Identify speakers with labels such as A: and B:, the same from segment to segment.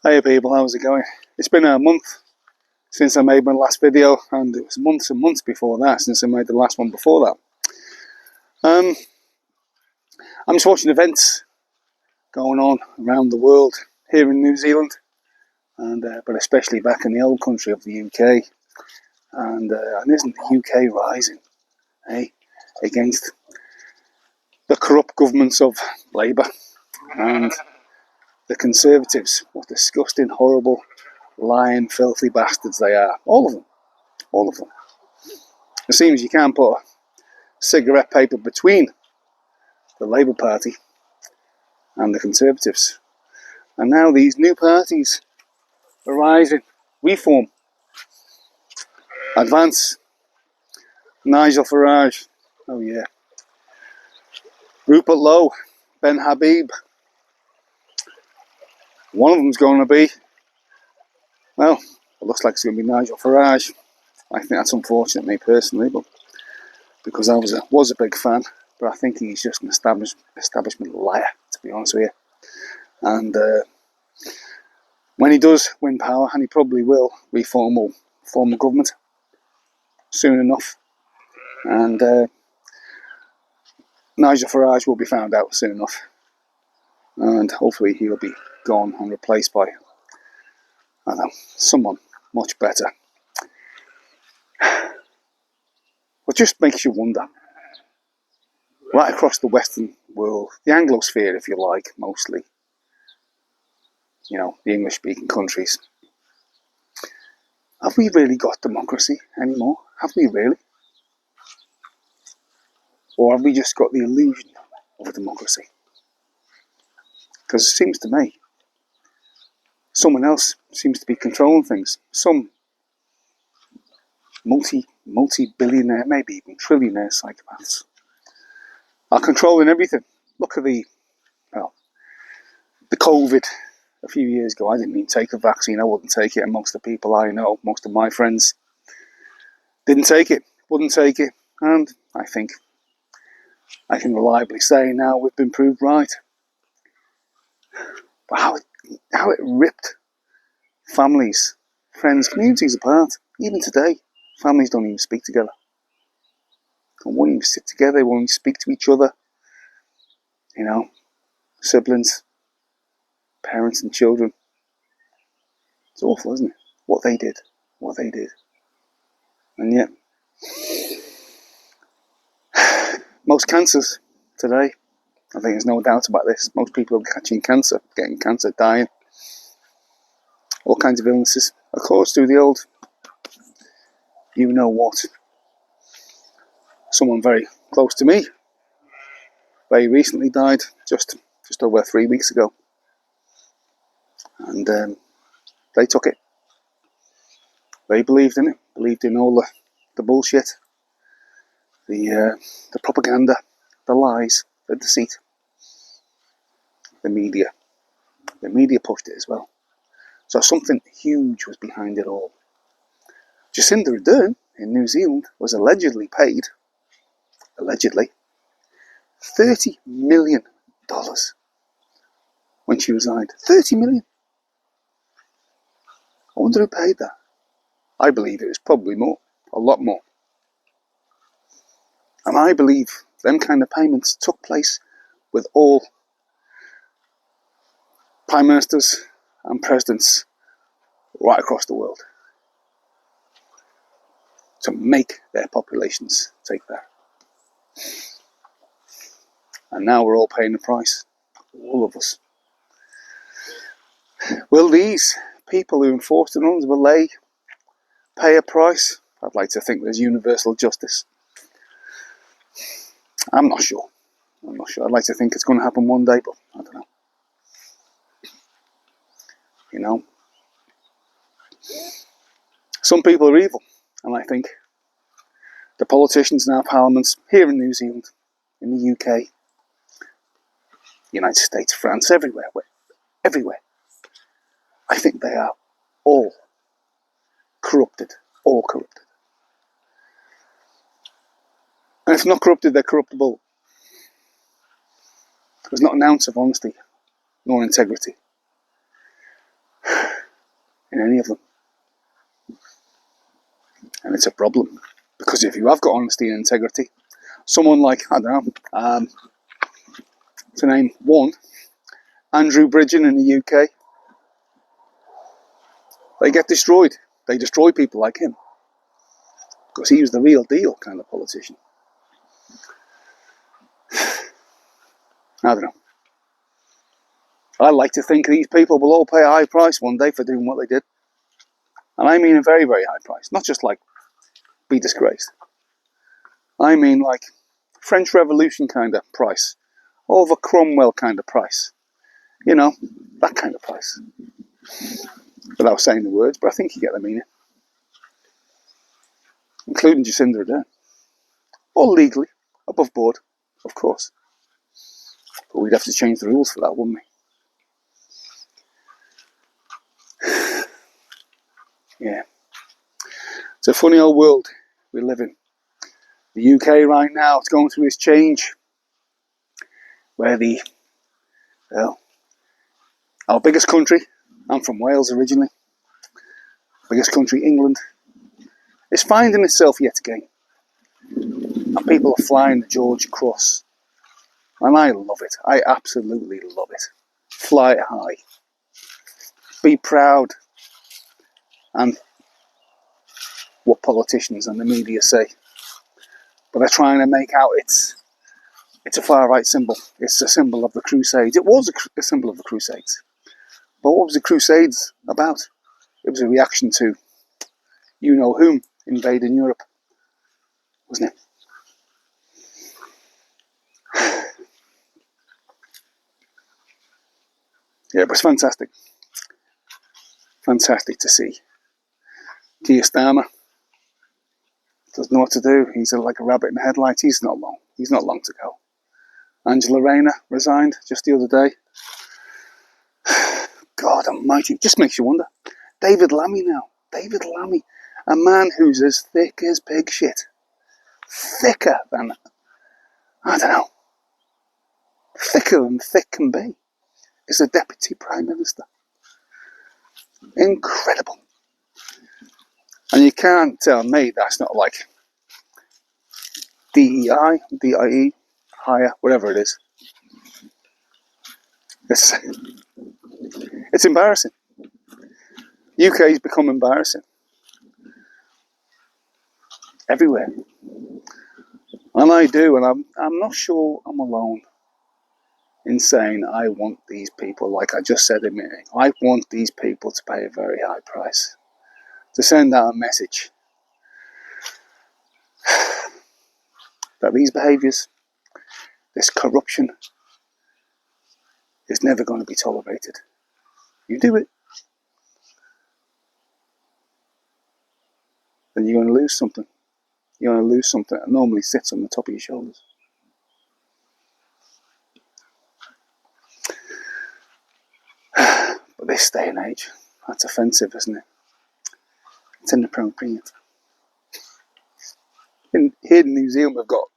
A: Hey people, how's it going? It's been a month since I made my last video, and it was months and months before that since I made the last one before that. I'm just watching events going on around the world, here in New Zealand, and but especially back in the old country of the UK. And isn't the UK rising, against the corrupt governments of Labour and the Conservatives? What disgusting, horrible, lying, filthy bastards they are. All of them. All of them. It seems you can't put a cigarette paper between the Labour Party and the Conservatives. And now these new parties are rising. Reform, Advance, Nigel Farage, oh yeah, Rupert Lowe, Ben Habib. One of them's going to be, well, it looks like it's going to be Nigel Farage. I think that's unfortunate, me personally, but because I was a big fan, but I think he's just an establishment liar, to be honest with you. And when he does win power, and he probably will, Reform will form a government soon enough, and Nigel Farage will be found out soon enough, and hopefully he'll be gone and replaced by, I don't know, someone much better. It just makes you wonder, right across the Western world, the Anglosphere, if you like, mostly, you know, the English-speaking countries, have we really got democracy anymore? Have we really? Or have we just got the illusion of a democracy? Because it seems to me someone else seems to be controlling things. Some multi-billionaire, maybe even trillionaire psychopaths are controlling everything. Look at the COVID a few years ago. I didn't even take a vaccine. I wouldn't take it, and most of the people I know, most of my friends, didn't take it, wouldn't take it, and I think I can reliably say now we've been proved right. But how it ripped families, friends, communities apart. Even today, families don't even speak together. They won't even sit together, they won't even speak to each other. You know, siblings, parents and children. It's awful, isn't it? What they did. And yet, most cancers today, I think there's no doubt about this, most people are catching cancer, getting cancer, dying. All kinds of illnesses are caused through the old, you know what. Someone very close to me very recently died, just over 3 weeks ago. And they took it. They believed in it, believed in all the bullshit, the propaganda, the lies, the deceit. The media pushed it as well. So something huge was behind it all. Jacinda Ardern in New Zealand was allegedly paid, $30 million when she resigned. 30 million. I wonder who paid that. I believe it was probably more, a lot more. And I believe them kind of payments took place with all prime ministers and presidents right across the world to make their populations take that. And now we're all paying the price, all of us. Will these people who enforced it on us, will they pay a price? I'd like to think there's universal justice. I'm not sure. I'd like to think it's going to happen one day, but I don't know. You know, some people are evil, and I think the politicians in our parliaments here in New Zealand, in the UK, United States, France, everywhere, I think they are all corrupted. And if not corrupted, they're corruptible. There's not an ounce of honesty nor integrity. in any of them. And it's a problem, because if you have got honesty and integrity, someone like, I don't know, to name one, Andrew Bridgen in the UK, they get destroyed. They destroy people like him, because he was the real deal kind of politician. I don't know. I like to think these people will all pay a high price one day for doing what they did. And I mean a very, very high price. Not just like be disgraced. I mean like French Revolution kind of price. Over Cromwell kind of price. You know, that kind of price. Without saying the words, but I think you get the meaning. Including Jacinda Ardern. All legally, above board, of course. But we'd have to change the rules for that, wouldn't we? Yeah. It's a funny old world we live in. The UK right now, it's going through this change where our biggest country, I'm from Wales originally, biggest country, England, is finding itself yet again. And people are flying the George Cross. And I love it. I absolutely love it. Fly it high. Be proud. And what politicians and the media say. But they're trying to make out it's a far-right symbol. It's a symbol of the Crusades. It was a symbol of the Crusades. But what was the Crusades about? It was a reaction to you-know-whom invading Europe, wasn't it? Yeah, but it's fantastic. Fantastic to see. Keir Starmer doesn't know what to do. He's like a rabbit in the headlights. He's not long to go. Angela Rayner resigned just the other day. God almighty, it just makes you wonder. David Lammy now. David Lammy. A man who's as thick as pig shit. Thicker than, I don't know, thicker than thick can be. Is the Deputy Prime Minister. Incredible. And you can't tell me that's not like DEI, DIE, higher, whatever it is. It's embarrassing. UK's become embarrassing. Everywhere. And I do, and I'm not sure I'm alone in saying I want these people, like I just said a minute, I want these people to pay a very high price. To send out a message that these behaviours, this corruption, is never going to be tolerated. You do it, then you're going to lose something. You're going to lose something that normally sits on the top of your shoulders. But this day and age, that's offensive, isn't it? It's inappropriate. Here in New Zealand, we've got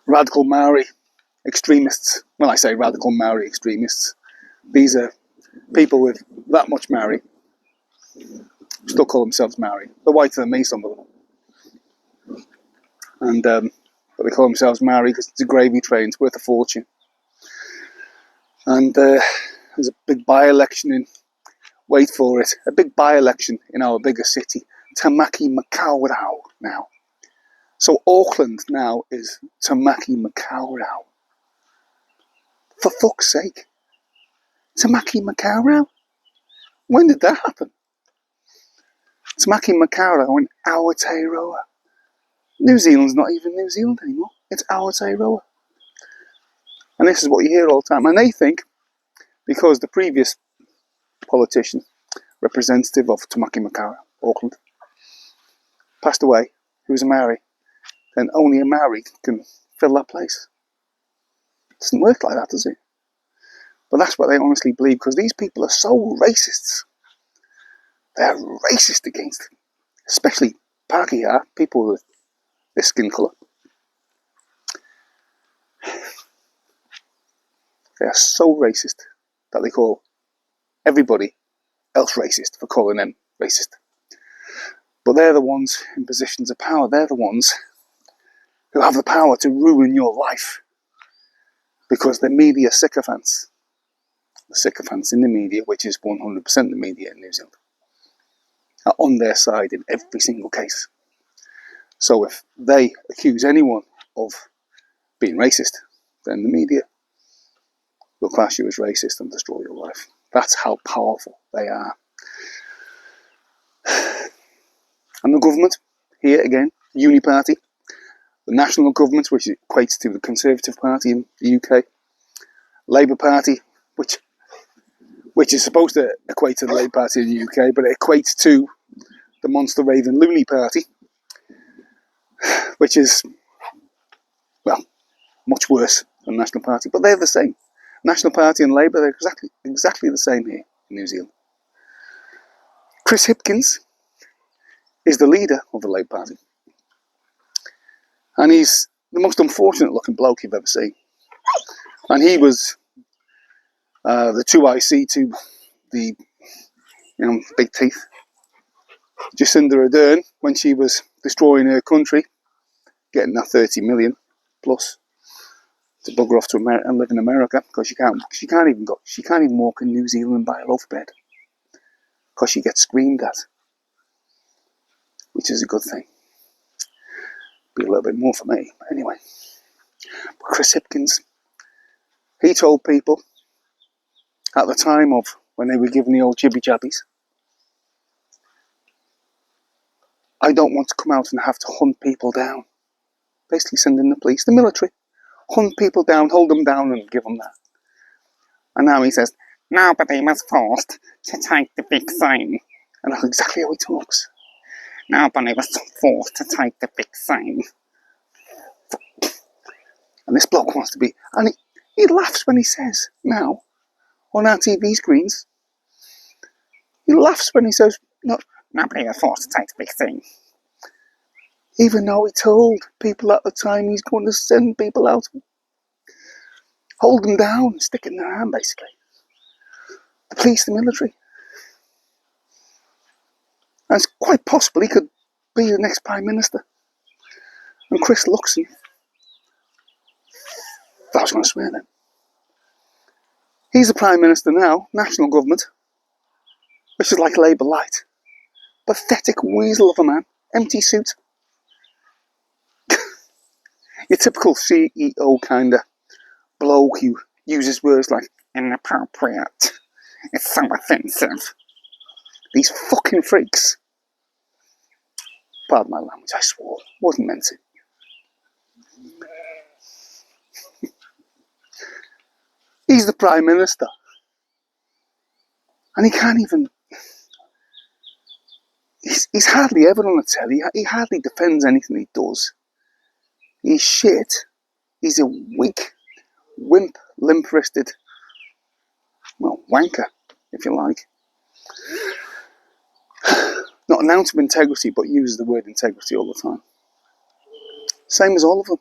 A: radical Maori extremists. When I say radical Maori extremists, these are people with that much Maori, still call themselves Maori. They're whiter than me, some of them. And but they call themselves Maori because it's a gravy train, it's worth a fortune. And there's a big by-election in, wait for it, a big by-election in our biggest city, Tamaki Makaurau now. So Auckland now is Tamaki Makaurau. For fuck's sake. Tamaki Makaurau? When did that happen? Tamaki Makaurau in Aotearoa. New Zealand's not even New Zealand anymore. It's Aotearoa. And this is what you hear all the time. And they think, because the previous politician, representative of Tamaki Makaurau, Auckland, passed away, who was a Maori, then only a Maori can fill that place. It doesn't work like that, does it? But that's what they honestly believe, because these people are so racists. They're racist against, especially Pākehā, people with this skin colour. They are so racist that they call everybody else racist for calling them racist. But they're the ones in positions of power. They're the ones who have the power to ruin your life because the media sycophants, the sycophants in the media, which is 100% the media in New Zealand, are on their side in every single case. So if they accuse anyone of being racist, then the media will class you as racist and destroy your life. That's how powerful they are. And the government, here again, Uniparty, the national government, which equates to the Conservative Party in the UK, Labour Party, which is supposed to equate to the Labour Party in the UK, but it equates to the Monster Raven Loony Party, which is, well, much worse than National Party, but they're the same. National Party and Labour, they're exactly the same here in New Zealand. Chris Hipkins is the leader of the Labour Party. And he's the most unfortunate looking bloke you've ever seen. And he was the 2IC to the big teeth, Jacinda Ardern, when she was destroying her country, getting that 30 million plus to bugger off to America and live in America because she can't even walk in New Zealand and buy a loaf of bread because she gets screamed at, which is a good thing. Be a little bit more for me, but anyway. But Chris Hipkins, he told people at the time of when they were given the old jibby jabbies, I don't want to come out and have to hunt people down. Basically sending the police, the military, hunt people down, hold them down and give them that. And now he says, nobody was forced to take the big sign. And that's exactly how he talks. Nobody was forced to take the big sign. And this bloke wants to be... And he laughs when he says, now, on our TV screens, he laughs when he says, no, nobody was forced to take the big thing. Even though he told people at the time he's going to send people out, hold them down, stick it in their hand, basically. The police, the military. And it's quite possible he could be the next Prime Minister. And Chris looks and... I was going to swear then. He's the Prime Minister now, national government, which is like Labour Light. Pathetic weasel of a man, empty suit. Your typical CEO kind of bloke who uses words like inappropriate. It's so offensive. These fucking freaks. Pardon my language, I swore. Wasn't meant to. He's the Prime Minister. And he can't even... He's hardly ever on the telly. He hardly defends anything he does. He's shit. He's a weak, wimp, limp-wristed, well, wanker, if you like. Not an ounce of integrity, but uses the word integrity all the time. Same as all of them.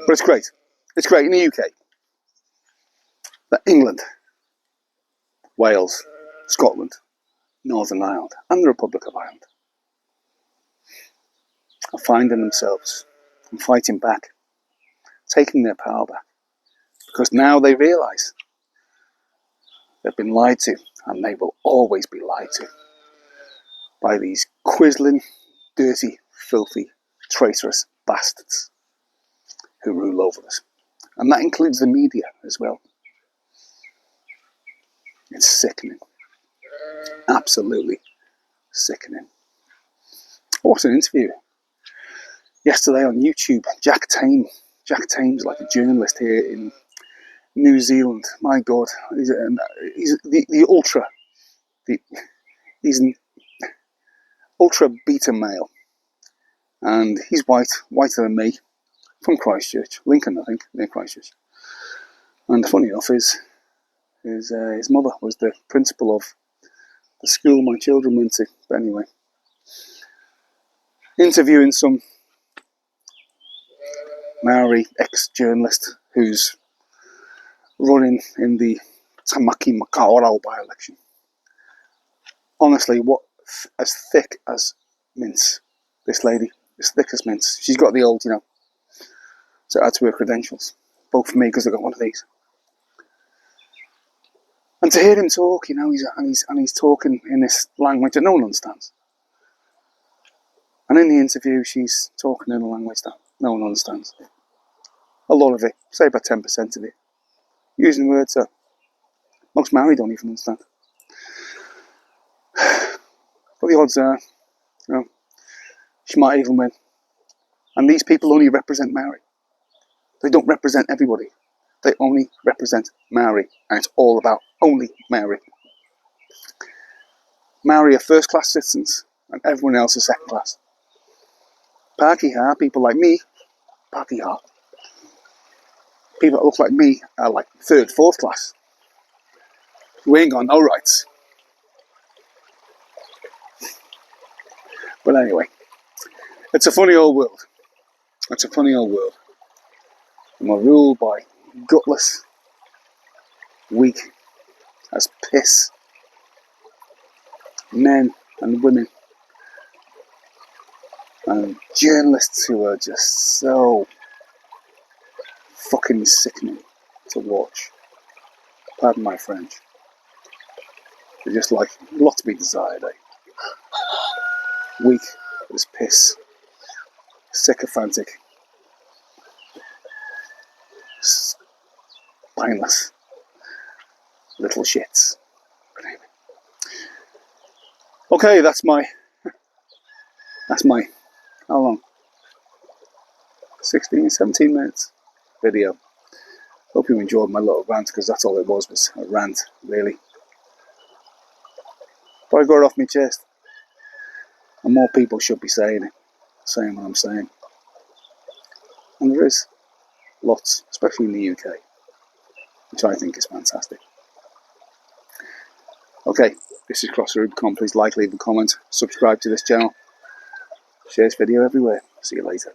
A: But it's great. It's great in the UK that England, Wales, Scotland, Northern Ireland, and the Republic of Ireland are finding themselves and fighting back, taking their power back. Because now they realise they've been lied to, and they will always be lied to by these quizzling, dirty, filthy, traitorous bastards who rule over us. And that includes the media as well. It's sickening. Absolutely sickening. I watched an interview yesterday on YouTube. Jack Tame's like a journalist here in New Zealand. My God, he's the ultra. He's an ultra beta male, and he's whiter than me, from Christchurch, Lincoln, I think, near Christchurch. And funny enough, his mother was the principal of the school my children went to. But anyway, interviewing some Maori ex-journalist who's running in the Tamaki Makaurau by-election. Honestly, what, as thick as mince, this lady, as thick as mince. She's got the old, to add to her credentials. Both for me, because I got one of these. And to hear him talk, he's talking in this language that no one understands. And in the interview, she's talking in a language that no one understands. A lot of it, say about 10% of it, using words that most Maori don't even understand. But the odds are, she might even win. And these people only represent Maori. They don't represent everybody. They only represent Maori. And it's all about only Maori. Maori are first-class citizens, and everyone else is second-class. Pākehā, people like me, Pākehā, people that look like me are like third, fourth class. We ain't got no rights. But anyway, it's a funny old world. It's a funny old world. And we're ruled by gutless, weak as piss men and women and journalists who are just so fucking sickening to watch. Pardon my French. They're just like a lot to be desired, Weak as piss, sycophantic, spineless little shits. But anyway. Okay, that's my how long? 16, 17 minutes video. Hope you enjoyed my little rant, because that's all it was a rant, really. But I got it off my chest. And more people should be saying what I'm saying. And there is lots, especially in the UK, which I think is fantastic. Okay, this is Cross the Rubicon. Please like, leave a comment, subscribe to this channel, share this video everywhere. See you later.